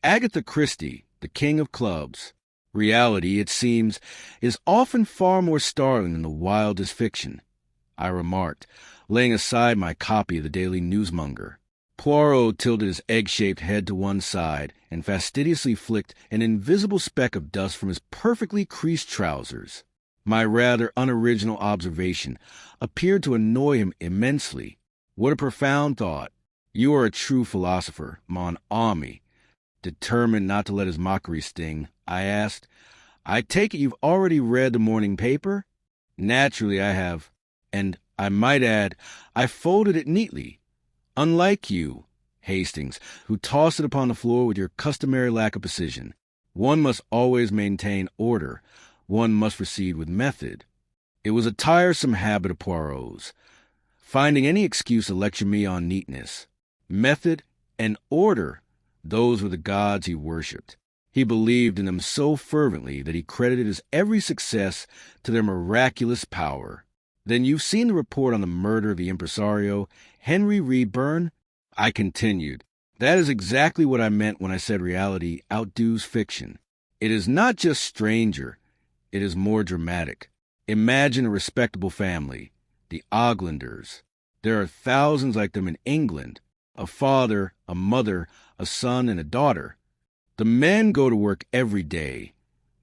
Agatha Christie, the king of clubs. Reality, it seems, is often far more startling than the wildest fiction, I remarked, laying aside my copy of the Daily Newsmonger. Poirot tilted his egg-shaped head to one side and fastidiously flicked an invisible speck of dust from his perfectly creased trousers. My rather unoriginal observation appeared to annoy him immensely. What a profound thought. You are a true philosopher, mon ami. Determined not to let his mockery sting, I asked, I take it you've already read the morning paper? Naturally I have, and I might add, I folded it neatly. Unlike you, Hastings, who tossed it upon the floor with your customary lack of precision. One must always maintain order. One must proceed with method. It was a tiresome habit of Poirot's, finding any excuse to lecture me on neatness. Method and order, those were the gods he worshipped. He believed in them so fervently that he credited his every success to their miraculous power. Then you've seen the report on the murder of the impresario, Henry Reedburn? I continued. That is exactly what I meant when I said reality outdoes fiction. It is not just stranger, it is more dramatic. Imagine a respectable family, the Oglanders. There are thousands like them in England. A father, a mother, a son, and a daughter. The men go to work every day.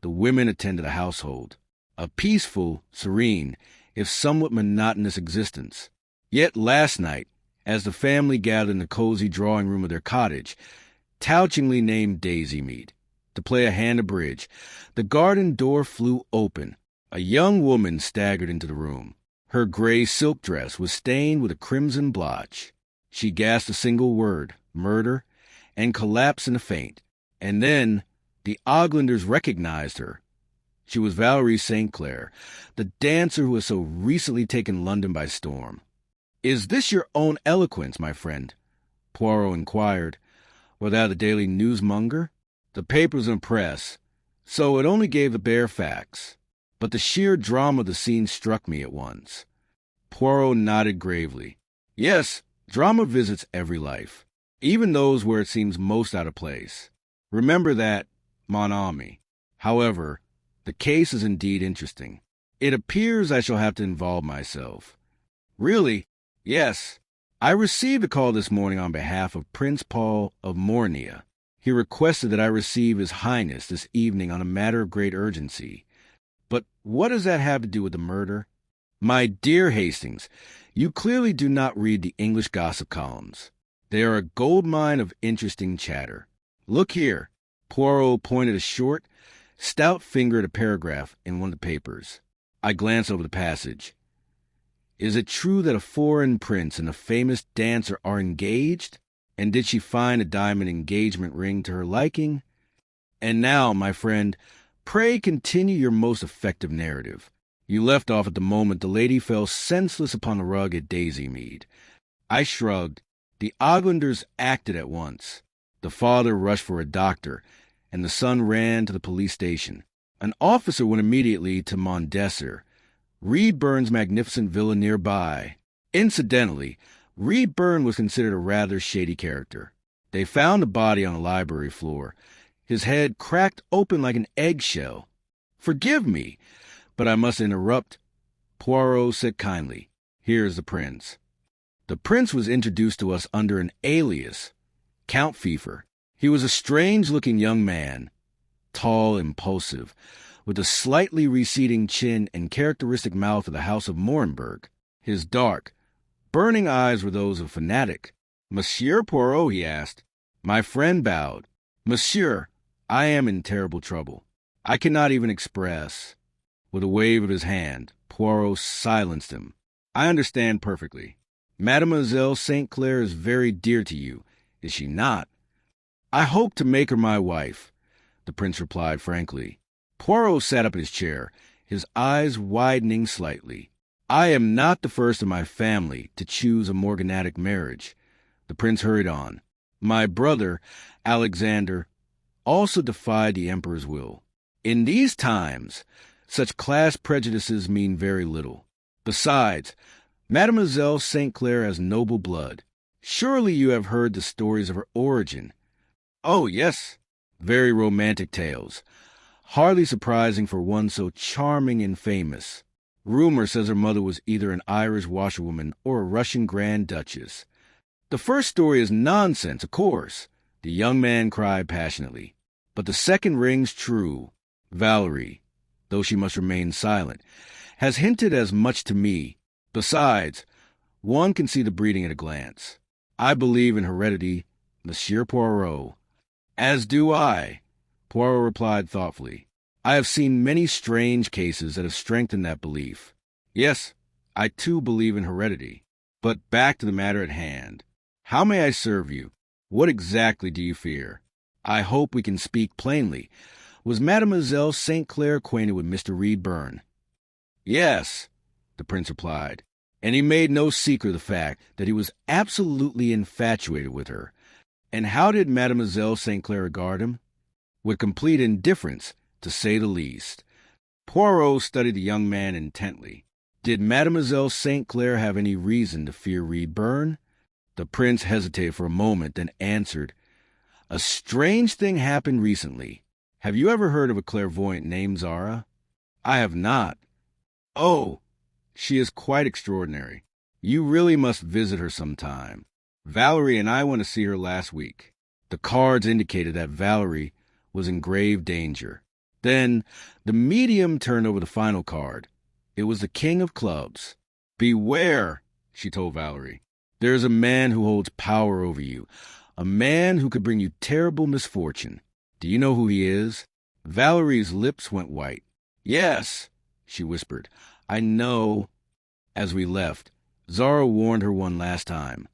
The women attend to the household. A peaceful, serene, if somewhat monotonous existence. Yet last night, as the family gathered in the cozy drawing room of their cottage, touchingly named Daisy Mead, to play a hand of bridge, the garden door flew open. A young woman staggered into the room. Her gray silk dress was stained with a crimson blotch. She gasped a single word, murder, and collapsed in a faint. And then the Oglanders recognized her. She was Valerie St. Clair, the dancer who has so recently taken London by storm. Is this your own eloquence, my friend? Poirot inquired. Was that the Daily Newsmonger? The paper's in press, so it only gave the bare facts. But the sheer drama of the scene struck me at once. Poirot nodded gravely. Yes, drama visits every life, even those where it seems most out of place. Remember that, mon ami. However, the case is indeed interesting. It appears I shall have to involve myself. Really? Yes. I received a call this morning on behalf of Prince Paul of Mornia. He requested that I receive His Highness this evening on a matter of great urgency. But what does that have to do with the murder? My dear Hastings, you clearly do not read the English gossip columns. They are a goldmine of interesting chatter. Look here. Poirot pointed a short, stout finger at a paragraph in one of the papers. I glanced over the passage. Is it true that a foreign prince and a famous dancer are engaged? And did she find a diamond engagement ring to her liking? And now, my friend, pray continue your most effective narrative. You left off at the moment the lady fell senseless upon the rug at Daisy Mead. I shrugged. The Oglanders acted at once. The father rushed for a doctor, and the son ran to the police station. An officer went immediately to Mondesser, Reedburn's magnificent villa nearby. Incidentally, Reedburn was considered a rather shady character. They found the body on the library floor, his head cracked open like an eggshell. Forgive me, but I must interrupt. Poirot said kindly, Here is the prince. The prince was introduced to us under an alias, Count Fever. He was a strange-looking young man, tall, impulsive, with a slightly receding chin and characteristic mouth of the House of Morenberg. His dark, burning eyes were those of a fanatic. Monsieur Poirot, he asked. My friend bowed. Monsieur, I am in terrible trouble. I cannot even express. With a wave of his hand, Poirot silenced him. I understand perfectly. Mademoiselle St. Clair is very dear to you, is she not? I hope to make her my wife, the prince replied frankly. Poirot sat up in his chair, his eyes widening slightly. I am not the first of my family to choose a morganatic marriage. The prince hurried on. My brother, Alexander, also defied the emperor's will. In these times, such class prejudices mean very little. Besides, Mademoiselle St. Clair has noble blood. Surely you have heard the stories of her origin. Oh, yes, Very romantic tales. Hardly surprising for one so charming and famous. Rumor says her mother was either an Irish washerwoman or a Russian Grand Duchess. The first story is nonsense, of course, the young man cried passionately. But the second rings true. Valerie, though she must remain silent, has hinted as much to me. Besides, one can see the breeding at a glance. I believe in heredity, Monsieur Poirot. As do I, Poirot replied thoughtfully. I have seen many strange cases that have strengthened that belief. Yes, I too believe in heredity. But back to the matter at hand. How may I serve you? What exactly do you fear? I hope we can speak plainly. Was Mademoiselle St. Clair acquainted with Mr. Reedburn? Yes, the prince replied, and he made no secret of the fact that he was absolutely infatuated with her. And how did Mademoiselle St. Clair regard him? With complete indifference, to say the least. Poirot studied the young man intently. Did Mademoiselle St. Clair have any reason to fear Reedburn? The prince hesitated for a moment, then answered, A strange thing happened recently. Have you ever heard of a clairvoyant named Zara? I have not. Oh, she is quite extraordinary. You really must visit her sometime. Valerie and I went to see her last week. The cards indicated that Valerie was in grave danger. Then the medium turned over the final card. It was the King of Clubs. Beware, she told Valerie. There is a man who holds power over you, a man who could bring you terrible misfortune. Do you know who he is? Valerie's lips went white. Yes, she whispered. I know. As we left, Zara warned her one last time.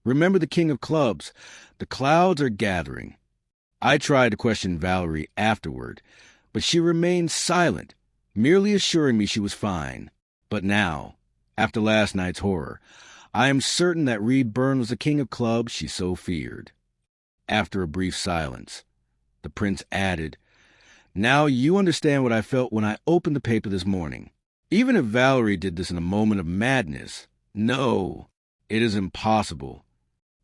Remember the King of Clubs. The clouds are gathering. I tried to question Valerie afterward, but she remained silent, merely assuring me she was fine. But now, after last night's horror, I am certain that Reedburn was the King of Clubs she so feared. After a brief silence, the prince added, Now you understand what I felt when I opened the paper this morning. Even if Valerie did this in a moment of madness, no, it is impossible.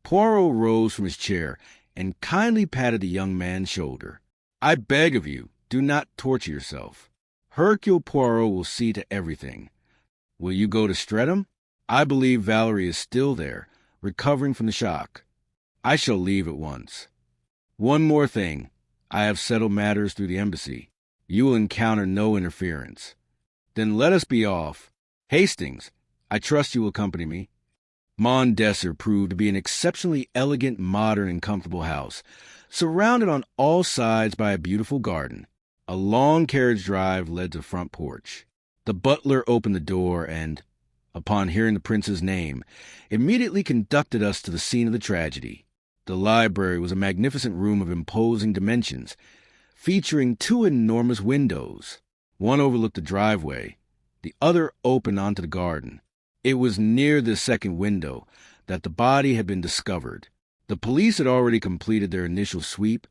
Poirot rose from his chair and kindly patted the young man's shoulder. I beg of you, do not torture yourself. Hercule Poirot will see to everything. Will you go to Streatham? I believe Valerie is still there, recovering from the shock. I shall leave at once. One more thing. I have settled matters through the embassy. You will encounter no interference. Then let us be off. Hastings, I trust you will accompany me. Mondesser proved to be an exceptionally elegant, modern, and comfortable house, surrounded on all sides by a beautiful garden. A long carriage drive led to the front porch. The butler opened the door and, upon hearing the prince's name, immediately conducted us to the scene of the tragedy. The library was a magnificent room of imposing dimensions, featuring 2 enormous windows. One overlooked the driveway, the other opened onto the garden. It was near this second window that the body had been discovered. The police had already completed their initial sweep,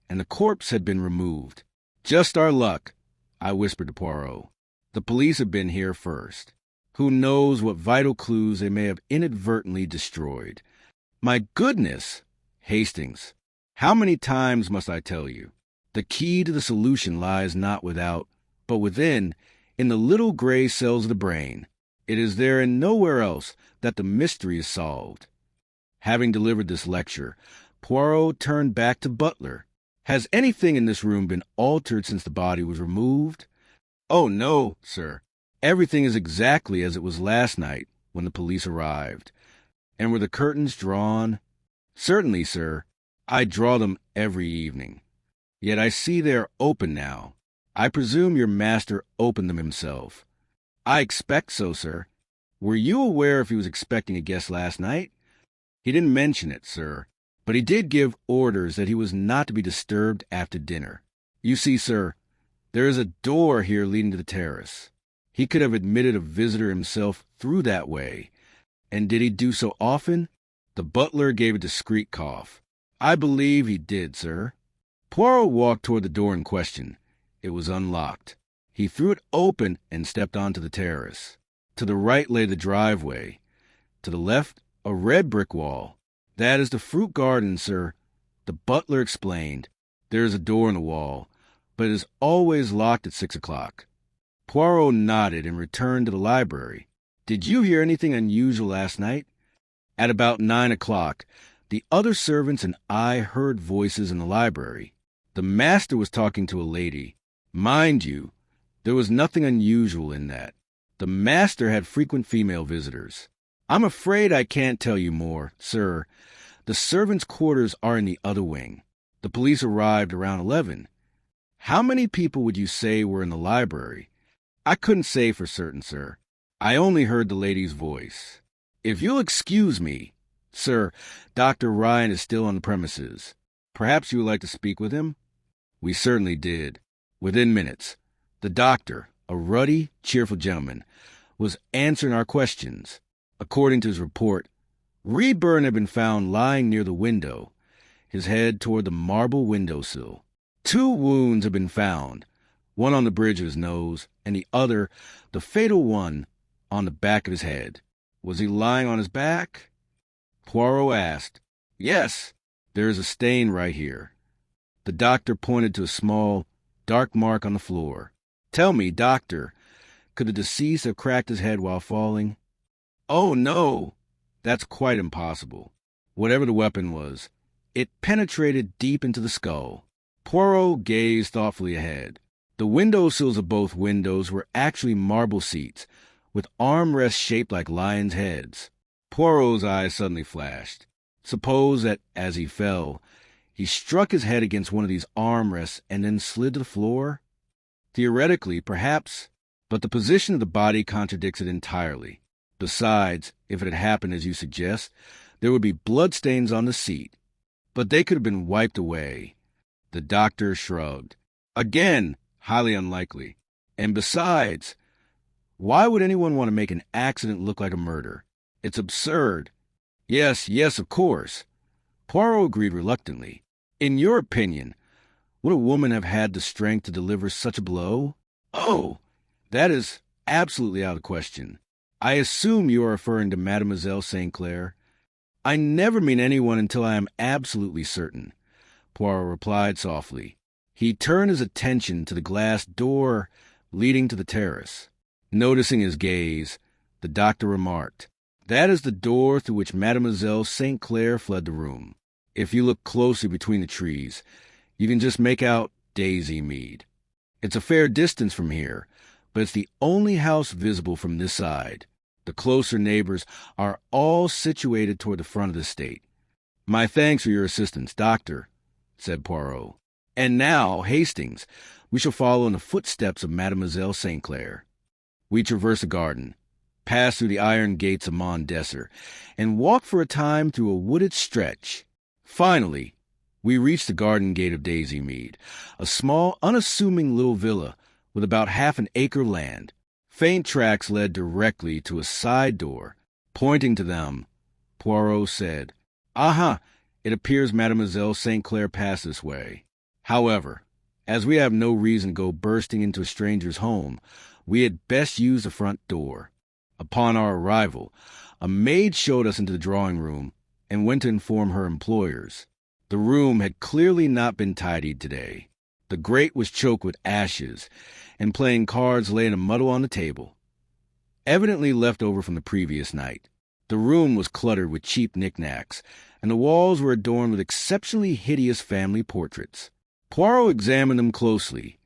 and the corpse had been removed. Just our luck, I whispered to Poirot. The police have been here first. Who knows what vital clues they may have inadvertently destroyed. My goodness, Hastings, how many times must I tell you? The key to the solution lies not without, but within, in the little gray cells of the brain. It is there and nowhere else that the mystery is solved. Having delivered this lecture, Poirot turned back to Butler. Has anything in this room been altered since the body was removed? Oh, no, sir. Everything is exactly as it was last night when the police arrived. And were the curtains drawn? Certainly, sir. I draw them every evening. Yet I see they are open now. I presume your master opened them himself. I expect so, sir. Were you aware if he was expecting a guest last night? He didn't mention it, sir, but he did give orders that he was not to be disturbed after dinner. You see, sir, there is a door here leading to the terrace. He could have admitted a visitor himself through that way. And did he do so often? The butler gave a discreet cough. I believe he did, sir. Poirot walked toward the door in question. It was unlocked. He threw it open and stepped onto the terrace. To the right lay the driveway. To the left, a red brick wall. That is the fruit garden, sir. The butler explained. There is a door in the wall, but it is always locked at 6 o'clock. Poirot nodded and returned to the library. Did you hear anything unusual last night? At about 9 o'clock, the other servants and I heard voices in the library. The master was talking to a lady. Mind you, there was nothing unusual in that. The master had frequent female visitors. I'm afraid I can't tell you more, sir. The servants' quarters are in the other wing. The police arrived around 11. How many people would you say were in the library? I couldn't say for certain, sir. I only heard the lady's voice. If you'll excuse me, sir, Dr. Ryan is still on the premises. Perhaps you would like to speak with him? We certainly did. Within minutes, the doctor, a ruddy, cheerful gentleman, was answering our questions. According to his report, Reedburn had been found lying near the window, his head toward the marble windowsill. 2 wounds had been found, one on the bridge of his nose, and the other, the fatal one, on the back of his head. Was he lying on his back? Poirot asked. Yes, there is a stain right here. The doctor pointed to a small, dark mark on the floor. Tell me, doctor, could the deceased have cracked his head while falling? Oh, no, that's quite impossible. Whatever the weapon was, it penetrated deep into the skull. Poirot gazed thoughtfully ahead. The windowsills of both windows were actually marble seats, with armrests shaped like lions' heads. Poirot's eyes suddenly flashed. Suppose that, as he fell, he struck his head against one of these armrests and then slid to the floor? Theoretically, perhaps, but the position of the body contradicts it entirely. Besides, if it had happened as you suggest, there would be bloodstains on the seat. But they could have been wiped away. The doctor shrugged. Again, highly unlikely. And besides, why would anyone want to make an accident look like a murder? It's absurd. Yes, of course. Poirot agreed reluctantly. In your opinion, would a woman have had the strength to deliver such a blow? Oh, that is absolutely out of the question. I assume you are referring to Mademoiselle St. Clair. I never mean anyone until I am absolutely certain, Poirot replied softly. He turned his attention to the glass door leading to the terrace. Noticing his gaze, the doctor remarked, That is the door through which Mademoiselle St. Clair fled the room. If you look closely between the trees, you can just make out Daisy Mead. It's a fair distance from here, but it's the only house visible from this side. The closer neighbors are all situated toward the front of the estate. My thanks for your assistance, doctor, said Poirot. And now, Hastings, we shall follow in the footsteps of Mademoiselle St. Clair. We traverse a garden, pass through the iron gates of Mont Desert, and walk for a time through a wooded stretch. Finally, we reach the garden gate of Daisy Mead, a small, unassuming little villa with about half an acre land. Faint tracks led directly to a side door. Pointing to them, Poirot said, Aha, it appears Mademoiselle St. Clair passed this way. However, as we have no reason to go bursting into a stranger's home, we had best use the front door. Upon our arrival, a maid showed us into the drawing room and went to inform her employers. The room had clearly not been tidied today. The grate was choked with ashes, and playing cards lay in a muddle on the table, evidently left over from the previous night. The room was cluttered with cheap knickknacks, and the walls were adorned with exceptionally hideous family portraits. Poirot examined them closely,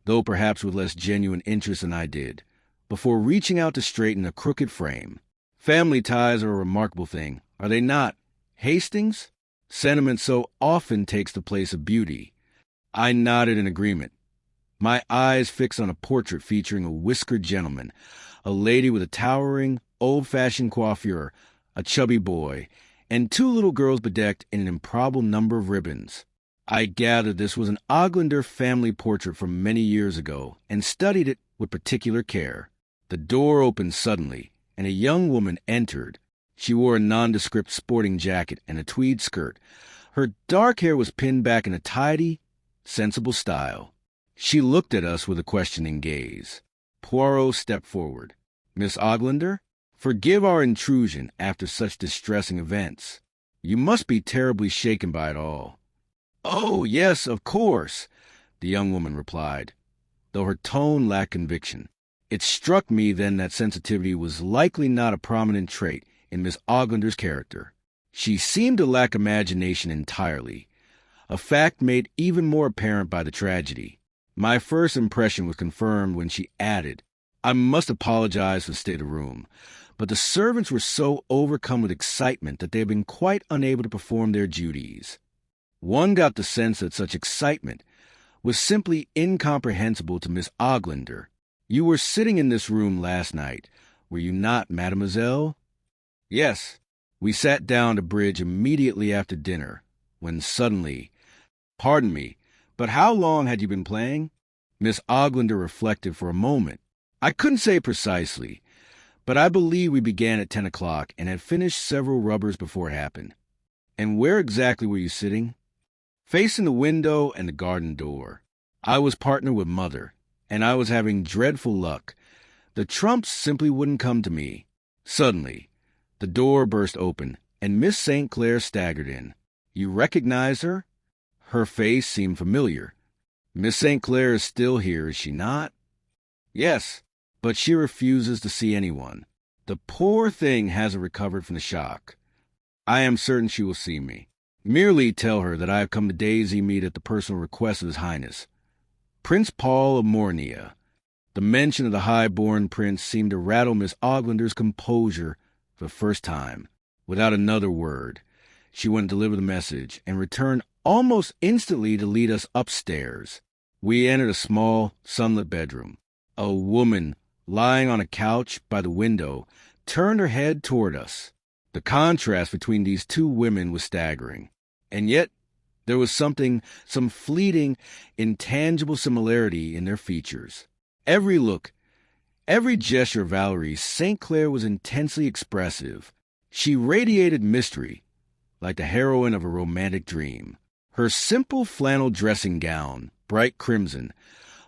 though perhaps with less genuine interest than I did, before reaching out to straighten a crooked frame. Family ties are a remarkable thing, are they not, Hastings? Sentiment so often takes the place of beauty. I nodded in agreement, my eyes fixed on a portrait featuring a whiskered gentleman, a lady with a towering, old-fashioned coiffure, a chubby boy, and 2 little girls bedecked in an improbable number of ribbons. I gathered this was an Oglander family portrait from many years ago, and studied it with particular care. The door opened suddenly, and a young woman entered. She wore a nondescript sporting jacket and a tweed skirt. Her dark hair was pinned back in a tidy, sensible style. She looked at us with a questioning gaze. Poirot stepped forward. Miss Oglander, forgive our intrusion after such distressing events. You must be terribly shaken by it all. "Oh, yes, of course," the young woman replied, though her tone lacked conviction. It struck me then that sensitivity was likely not a prominent trait in Miss Oglander's character. She seemed to lack imagination entirely, a fact made even more apparent by the tragedy. My first impression was confirmed when she added, "I must apologize for the state of the room, but the servants were so overcome with excitement that they have been quite unable to perform their duties." One got the sense that such excitement was simply incomprehensible to Miss Oglander. "You were sitting in this room last night, were you not, mademoiselle?" "Yes. We sat down to bridge immediately after dinner, when suddenly—" "Pardon me, but how long had you been playing?" Miss Oglander reflected for a moment. "I couldn't say precisely, but I believe we began at 10 o'clock and had finished several rubbers before it happened." "And where exactly were you sitting?" "Facing the window and the garden door. I was partner with Mother, and I was having dreadful luck. The trumps simply wouldn't come to me." Suddenly, the door burst open, and Miss St. Clair staggered in. "You recognize her?" Her face seemed familiar. "Miss St. Clair is still here, is she not?" "Yes, but she refuses to see anyone. The poor thing hasn't recovered from the shock." "I am certain she will see me. Merely tell her that I have come to Daisy Mead at the personal request of His Highness, Prince Paul of Mornia." The mention of the high-born prince seemed to rattle Miss Oglander's composure for the first time. Without another word, she went to deliver the message and returned almost instantly to lead us upstairs. We entered a small, sunlit bedroom. A woman, lying on a couch by the window, turned her head toward us. The contrast between these two women was staggering. And yet there was some fleeting, intangible similarity in their features. Every look, every gesture of Valerie St. Clair was intensely expressive. She radiated mystery, like the heroine of a romantic dream. Her simple flannel dressing gown, bright crimson,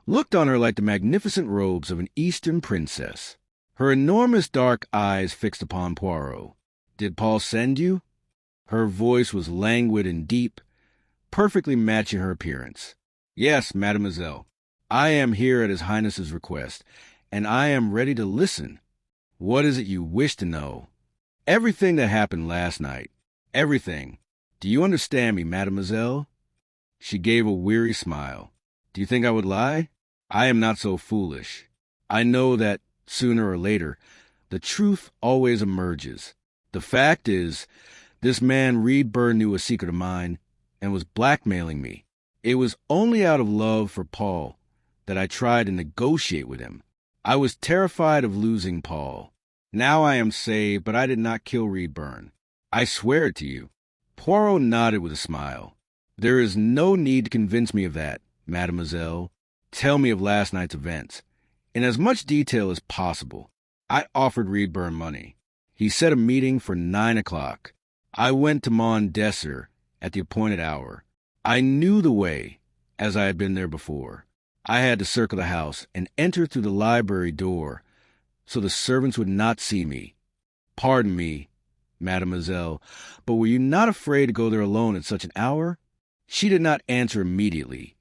looked on her like the magnificent robes of an Eastern princess. Her enormous dark eyes fixed upon Poirot. "Did Paul send you?" Her voice was languid and deep, perfectly matching her appearance. "Yes, mademoiselle. I am here at His Highness's request, and I am ready to listen. What is it you wish to know?" "Everything that happened last night. Everything. Do you understand me, mademoiselle?" She gave a weary smile. "Do you think I would lie? I am not so foolish. I know that, sooner or later, the truth always emerges. The fact is, this man Reedburn knew a secret of mine and was blackmailing me. It was only out of love for Paul that I tried to negotiate with him. I was terrified of losing Paul. Now I am saved, but I did not kill Reedburn. I swear it to you." Poirot nodded with a smile. "There is no need to convince me of that, mademoiselle. Tell me of last night's events, in as much detail as possible." "I offered Reedburn money. He set a meeting for 9 o'clock. I went to Maund Desser at the appointed hour. I knew the way, as I had been there before. I had to circle the house and enter through the library door so the servants would not see me. Pardon me, mademoiselle, but were you not afraid to go there alone at such an hour?" She did not answer immediately.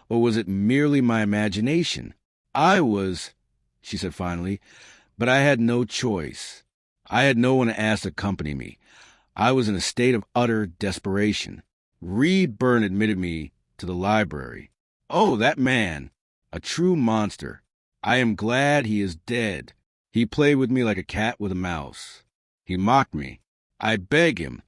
Or was it merely my imagination? "I was," she said finally, "but I had no choice. I had no one to ask to accompany me. I was in a state of utter desperation. Reedburn admitted me to the library. Oh, that man! A true monster. I am glad he is dead. He played with me like a cat with a mouse. He mocked me. I begged him.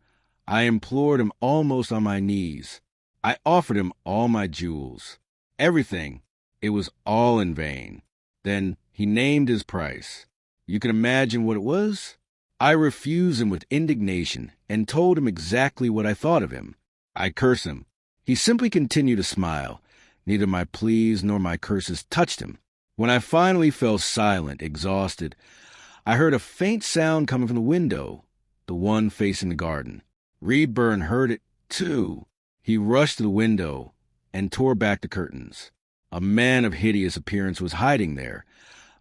I implored him almost on my knees. I offered him all my jewels. Everything. It was all in vain. Then he named his price. You can imagine what it was? I refused him with indignation and told him exactly what I thought of him. I cursed him. He simply continued to smile. Neither my pleas nor my curses touched him. When I finally fell silent, exhausted, I heard a faint sound coming from the window, the one facing the garden. Reedburn heard it, too. He rushed to the window and tore back the curtains. A man of hideous appearance was hiding there,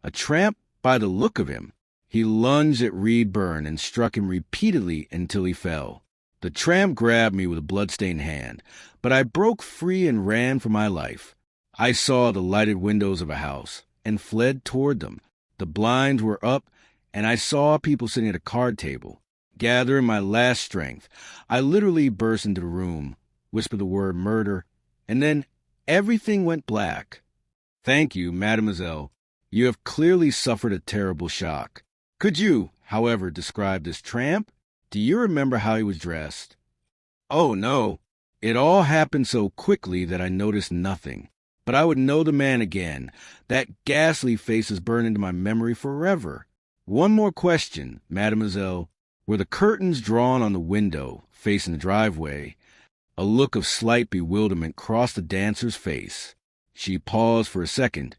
a tramp by the look of him. He lunged at Reedburn and struck him repeatedly until he fell. The tramp grabbed me with a blood-stained hand, but I broke free and ran for my life. I saw the lighted windows of a house and fled toward them. The blinds were up, and I saw people sitting at a card table. Gathering my last strength, I literally burst into the room, whispered the word murder, and then everything went black. Thank you, mademoiselle. You have clearly suffered a terrible shock. Could you, however, describe this tramp? Do you remember how he was dressed? Oh, no. It all happened so quickly that I noticed nothing. But I would know the man again. That ghastly face is burned into my memory forever. One more question, mademoiselle. Were the curtains drawn on the window, facing the driveway? A look of slight bewilderment crossed the dancer's face. She paused for a second,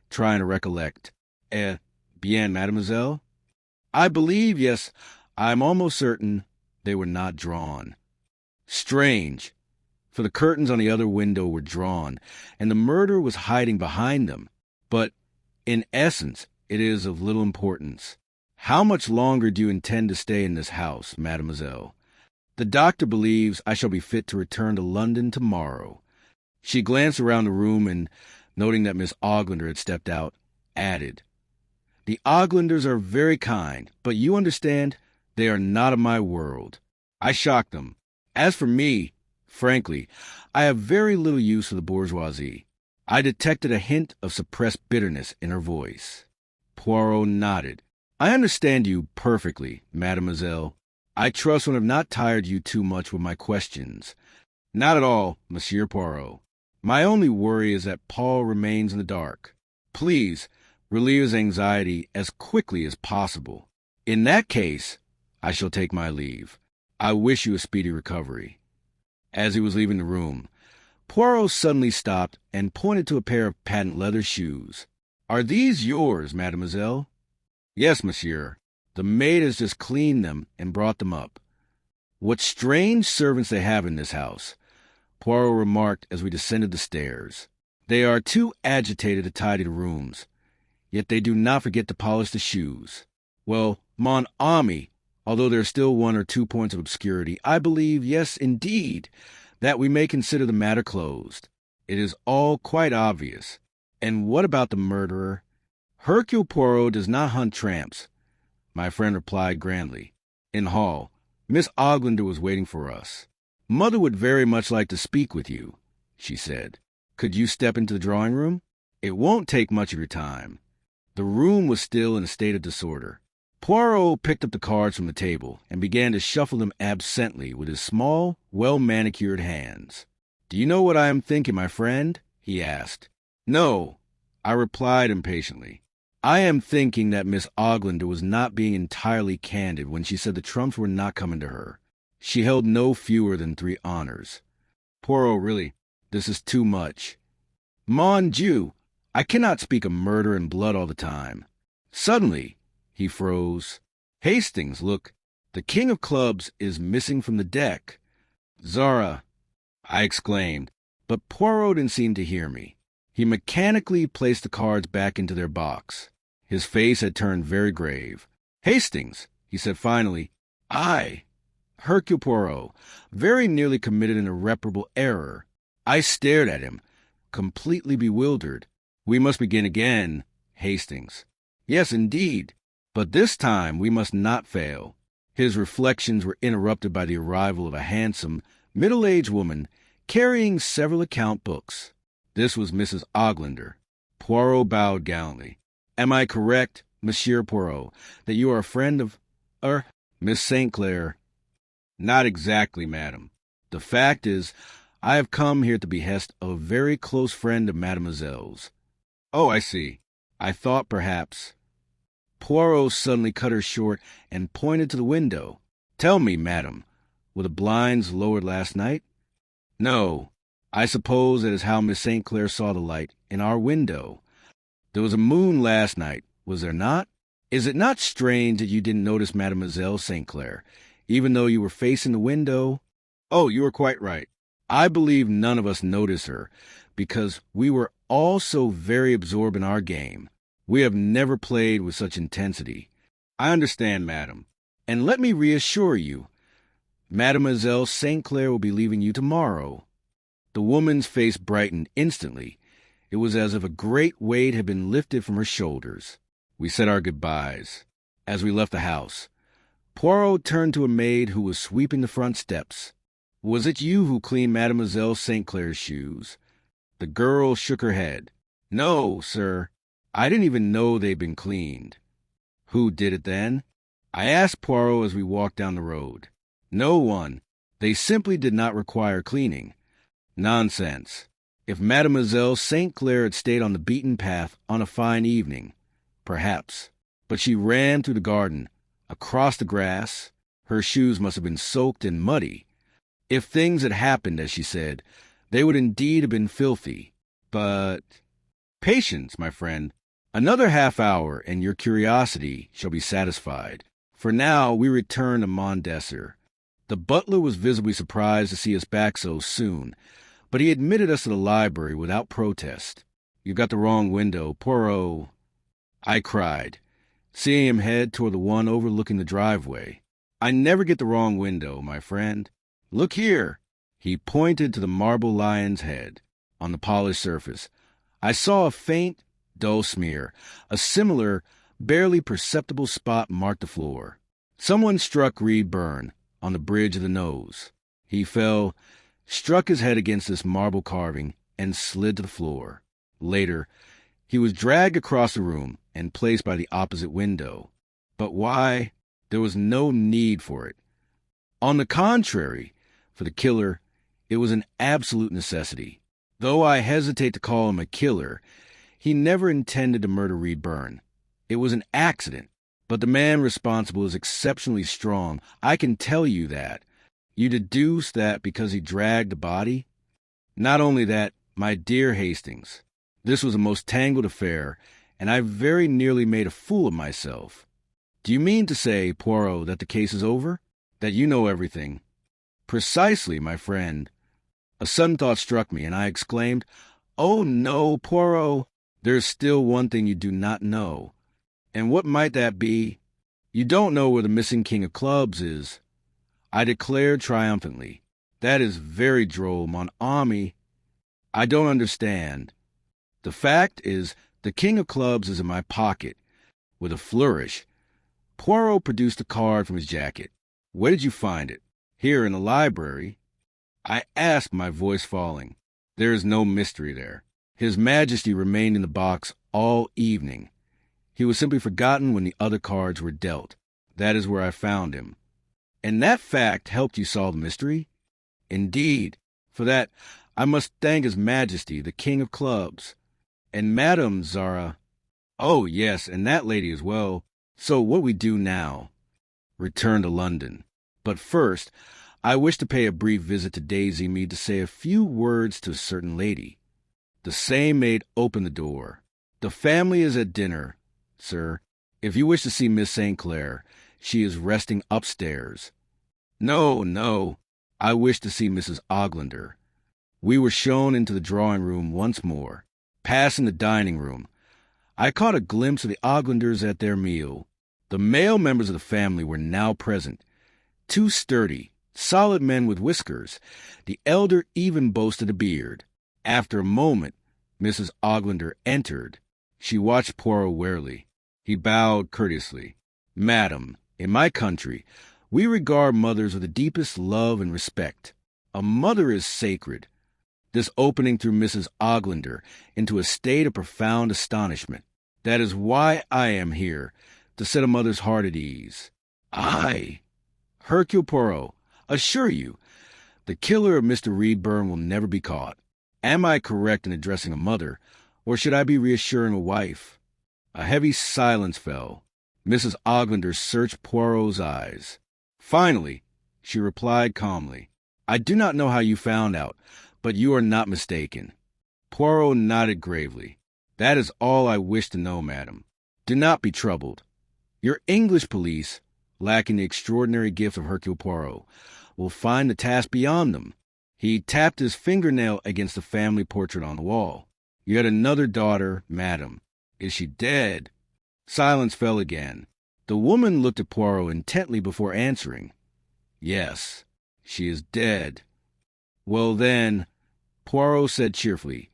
trying to recollect. Bien, mademoiselle? I believe, yes, I'm almost certain they were not drawn. Strange, for the curtains on the other window were drawn, and the murderer was hiding behind them. But, in essence, it is of little importance. How much longer do you intend to stay in this house, mademoiselle? The doctor believes I shall be fit to return to London tomorrow. She glanced around the room and, noting that Miss Oglander had stepped out, added, The Oglanders are very kind, but you understand, they are not of my world. I shocked them. As for me, frankly, I have very little use for the bourgeoisie. I detected a hint of suppressed bitterness in her voice. Poirot nodded. I understand you perfectly, mademoiselle. I trust I have not tired you too much with my questions. Not at all, Monsieur Poirot. My only worry is that Paul remains in the dark. Please, relieve his anxiety as quickly as possible. In that case, I shall take my leave. I wish you a speedy recovery. As he was leaving the room, Poirot suddenly stopped and pointed to a pair of patent leather shoes. Are these yours, mademoiselle? Yes, monsieur. The maid has just cleaned them and brought them up. What strange servants they have in this house, Poirot remarked as we descended the stairs. They are too agitated to tidy the rooms, yet they do not forget to polish the shoes. Well, mon ami, although there are still 1 or 2 points of obscurity, I believe, yes, indeed, that we may consider the matter closed. It is all quite obvious. And what about the murderer? Hercule Poirot does not hunt tramps, my friend replied grandly. In the hall, Miss Oglander was waiting for us. Mother would very much like to speak with you, she said. Could you step into the drawing room? It won't take much of your time. The room was still in a state of disorder. Poirot picked up the cards from the table and began to shuffle them absently with his small, well-manicured hands. Do you know what I am thinking, my friend? He asked. No, I replied impatiently. I am thinking that Miss Oglander was not being entirely candid when she said the trumps were not coming to her. She held no fewer than 3 honors. Poirot, really, this is too much. Mon Dieu, I cannot speak of murder and blood all the time. Suddenly, he froze. Hastings, look, the king of clubs is missing from the deck. Zara, I exclaimed, but Poirot didn't seem to hear me. He mechanically placed the cards back into their box. His face had turned very grave. Hastings, he said finally, I, Hercule Poirot, very nearly committed an irreparable error. I stared at him, completely bewildered. We must begin again, Hastings. Yes, indeed. But this time we must not fail. His reflections were interrupted by the arrival of a handsome, middle-aged woman carrying several account books. This was Mrs. Oglander. Poirot bowed gallantly. Am I correct, Monsieur Poirot, that you are a friend of, Miss St. Clair? Not exactly, madam. The fact is, I have come here at the behest of a very close friend of mademoiselle's. Oh, I see. I thought perhaps... Poirot suddenly cut her short and pointed to the window. Tell me, madam, were the blinds lowered last night? No. I suppose that is how Miss St. Clair saw the light in our window. There was a moon last night, was there not? Is it not strange that you didn't notice Mademoiselle St. Clair, even though you were facing the window? Oh, you are quite right. I believe none of us noticed her, because we were all so very absorbed in our game. We have never played with such intensity. I understand, madam. And let me reassure you, Mademoiselle St. Clair will be leaving you tomorrow." The woman's face brightened instantly. It was as if a great weight had been lifted from her shoulders. We said our goodbyes. As we left the house, Poirot turned to a maid who was sweeping the front steps. "Was it you who cleaned Mademoiselle St. Clair's shoes?" The girl shook her head. "No, sir. I didn't even know they'd been cleaned." "Who did it then?" I asked Poirot as we walked down the road. "No one. They simply did not require cleaning." "Nonsense. If Mademoiselle St. Clair had stayed on the beaten path on a fine evening, perhaps. But she ran through the garden, across the grass. Her shoes must have been soaked and muddy. If things had happened, as she said, they would indeed have been filthy. But patience, my friend. Another half hour, and your curiosity shall be satisfied. For now we return to Mondesser. The butler was visibly surprised to see us back so soon, but he admitted us to the library without protest. "You got the wrong window, Poirot," I cried, seeing him head toward the one overlooking the driveway. "I never get the wrong window, my friend. Look here." He pointed to the marble lion's head on the polished surface. I saw a faint, dull smear. A similar, barely perceptible spot marked the floor. Someone struck Reedburn on the bridge of the nose. He fell, struck his head against this marble carving, and slid to the floor. Later, he was dragged across the room and placed by the opposite window. But why? There was no need for it. On the contrary, for the killer, it was an absolute necessity. Though I hesitate to call him a killer, he never intended to murder Reedburn. It was an accident, but the man responsible is exceptionally strong. I can tell you that. You deduce that because he dragged the body? Not only that, my dear Hastings, this was a most tangled affair, and I very nearly made a fool of myself. Do you mean to say, Poirot, that the case is over? That you know everything? Precisely, my friend. A sudden thought struck me, and I exclaimed, "Oh, no, Poirot, there's still one thing you do not know." "And what might that be?" "You don't know where the missing king of clubs is," I declared triumphantly. "That is very droll, mon ami." "I don't understand." "The fact is, the king of clubs is in my pocket." With a flourish, Poirot produced a card from his jacket. "Where did you find it?" "Here in the library." I asked, my voice falling. "There is no mystery there. His Majesty remained in the box all evening. He was simply forgotten when the other cards were dealt. That is where I found him." "And that fact helped you solve the mystery?" "Indeed. For that, I must thank His Majesty, the King of Clubs. And Madame Zara—" "Oh, yes, and that lady as well. So what we do now?" "Return to London. But first, I wish to pay a brief visit to Daisy Mead to say a few words to a certain lady." The same maid opened the door. "The family is at dinner, sir. If you wish to see Miss St. Clair, she is resting upstairs." "No, no. I wish to see Mrs. Oglander." We were shown into the drawing-room once more. Passing the dining room, I caught a glimpse of the Oglanders at their meal. The male members of the family were now present. Two sturdy, solid men with whiskers. The elder even boasted a beard. After a moment, Mrs. Oglander entered. She watched Poirot warily. He bowed courteously. "Madam, in my country, we regard mothers with the deepest love and respect. A mother is sacred." This opening threw Mrs. Oglander into a state of profound astonishment. "That is why I am here, to set a mother's heart at ease." "I, Hercule Poirot, assure you, the killer of Mr. Reedburn will never be caught. Am I correct in addressing a mother, or should I be reassuring a wife?" A heavy silence fell. Mrs. Oglander searched Poirot's eyes. Finally, she replied calmly, "I do not know how you found out, but you are not mistaken." Poirot nodded gravely. "That is all I wish to know, madam. Do not be troubled. Your English police, lacking the extraordinary gift of Hercule Poirot, will find the task beyond them." He tapped his fingernail against the family portrait on the wall. "You had another daughter, madam. Is she dead?" Silence fell again. The woman looked at Poirot intently before answering. "Yes." She is dead. Well then, Poirot said cheerfully,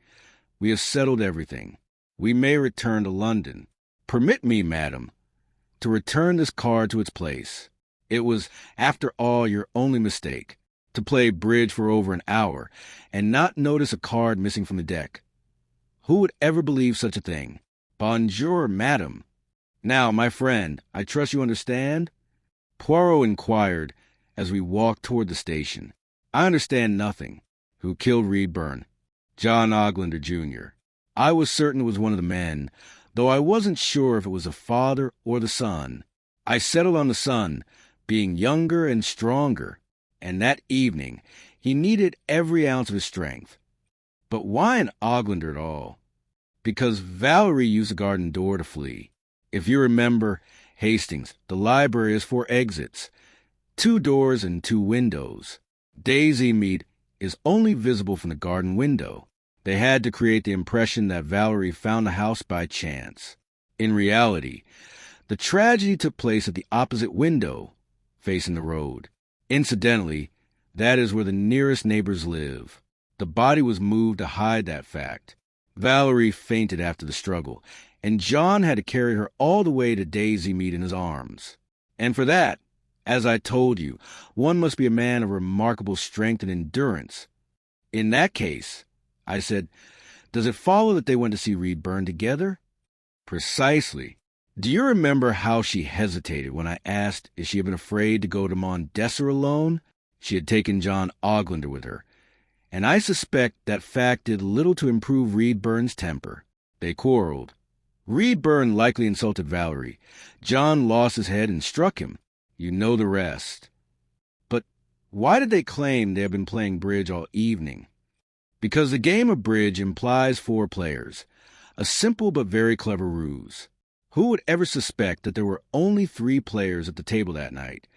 we have settled everything. We may return to London. Permit me, madam, to return this card to its place. It was, after all, your only mistake, to play bridge for over an hour and not notice a card missing from the deck. Who would ever believe such a thing? Bonjour, madam. Now, my friend, I trust you understand? Poirot inquired as we walked toward the station. I understand nothing. Who killed Reedburn? John Oglander, Jr. I was certain it was one of the men, though I wasn't sure if it was the father or the son. I settled on the son, being younger and stronger, and that evening he needed every ounce of his strength. But why an Oglander at all? Because Valerie used the garden door to flee. If you remember, Hastings, the library is 4 exits, 2 doors and 2 windows. Daisy Mead is only visible from the garden window. They had to create the impression that Valerie found the house by chance. In reality, the tragedy took place at the opposite window, facing the road. Incidentally, that is where the nearest neighbors live. The body was moved to hide that fact. Valerie fainted after the struggle, and John had to carry her all the way to Daisy Mead in his arms. And for that, as I told you, one must be a man of remarkable strength and endurance. In that case, I said, does it follow that they went to see Reedburn together? Precisely. Do you remember how she hesitated when I asked if she had been afraid to go to Mondesser alone? She had taken John Oglander with her, and I suspect that fact did little to improve Reedburn's temper. They quarreled. Reedburn likely insulted Valerie. John lost his head and struck him. You know the rest. But why did they claim they had been playing bridge all evening? Because the game of bridge implies 4 players, a simple but very clever ruse. Who would ever suspect that there were only 3 players at the table that night?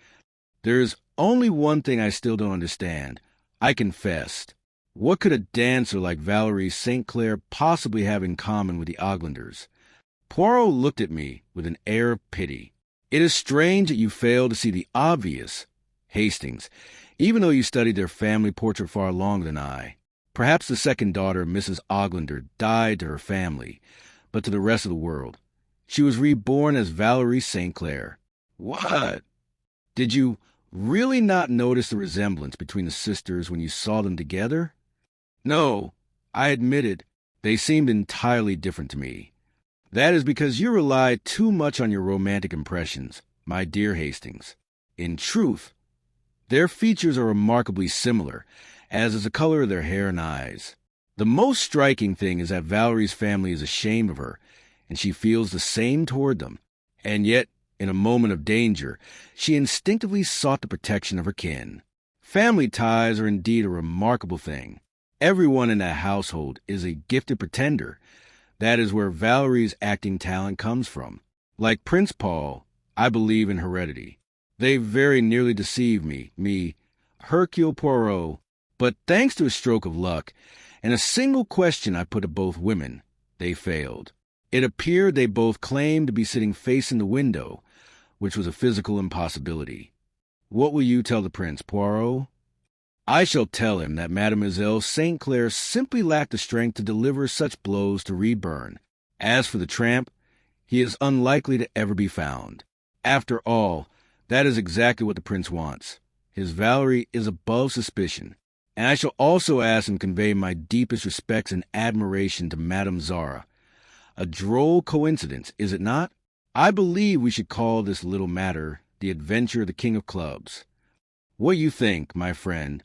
There's only one thing I still don't understand. I confessed. What could a dancer like Valerie St. Clair possibly have in common with the Oglanders? Poirot looked at me with an air of pity. It is strange that you fail to see the obvious, Hastings, even though you studied their family portrait far longer than I. Perhaps the second daughter, Mrs. Oglander, died to her family, but to the rest of the world. She was reborn as Valerie St. Clair. What? Did you really not notice the resemblance between the sisters when you saw them together? No, I admitted, they seemed entirely different to me. That is because you rely too much on your romantic impressions, my dear Hastings. In truth, their features are remarkably similar, as is the color of their hair and eyes. The most striking thing is that Valerie's family is ashamed of her, and she feels the same toward them. And yet, in a moment of danger, she instinctively sought the protection of her kin. Family ties are indeed a remarkable thing. Everyone in that household is a gifted pretender. That is where Valerie's acting talent comes from. Like Prince Paul, I believe in heredity. They very nearly deceived me, Hercule Poirot, but thanks to a stroke of luck and a single question I put to both women, they failed. It appeared they both claimed to be sitting facing the window, which was a physical impossibility. What will you tell the prince, Poirot? I shall tell him that Mademoiselle St. Clair simply lacked the strength to deliver such blows to Reedburn. As for the tramp, he is unlikely to ever be found. After all, that is exactly what the prince wants. His Valerie is above suspicion, and I shall also ask him to convey my deepest respects and admiration to Madame Zara. A droll coincidence, is it not? I believe we should call this little matter the adventure of the King of Clubs. What do you think, my friend?